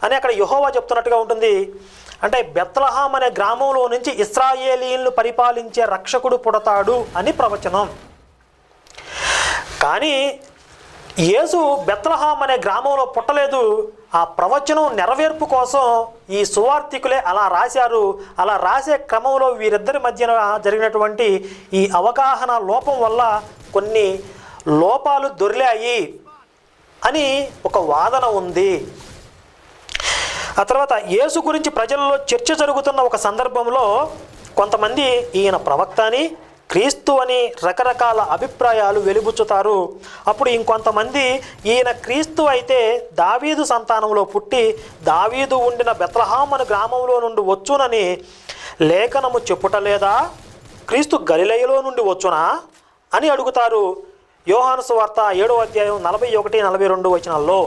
అని అక్కడ యెహోవా చెప్తున్నట్టుగా ఉంటుంది. అంటే బెత్లెహేము అనే గ్రామంలో నుంచి ఇశ్రాయేలీయులను పరిపాలించే రక్షకుడు పుడతాడు అని ప్రవచనం. కానీ యేసు బెత్లెహేము అనే గ్రామంలో పుట్టలేదు. ఆ ప్రవచనం నెరవేర్పు కోసం ఈ సువార్తికులే అలా రాశారు. అలా రాసే క్రమంలో వీరిద్దరి మధ్యన జరిగినటువంటి ఈ అవగాహన లోపం వల్ల కొన్ని లోపాలు దొర్లాయి అని ఒక వాదన ఉంది. ఆ తర్వాత యేసు గురించి ప్రజల్లో చర్చ జరుగుతున్న ఒక సందర్భంలో కొంతమంది ఈయన ప్రవక్త అని, క్రీస్తు అని రకరకాల అభిప్రాయాలు వెలిబుచ్చుతారు. అప్పుడు ఇంకొంతమంది ఈయన క్రీస్తు అయితే దావీదు సంతానంలో పుట్టి దావీదు ఉండిన బెత్లెహేము అనే గ్రామంలో నుండి వచ్చునని లేఖనము చెప్పుటలేదా? క్రీస్తు గలిలయలో నుండి వచ్చునా అని అడుగుతారు. యోహాను సువార్త 7వ అధ్యాయం 41-42 వచనాల్లో.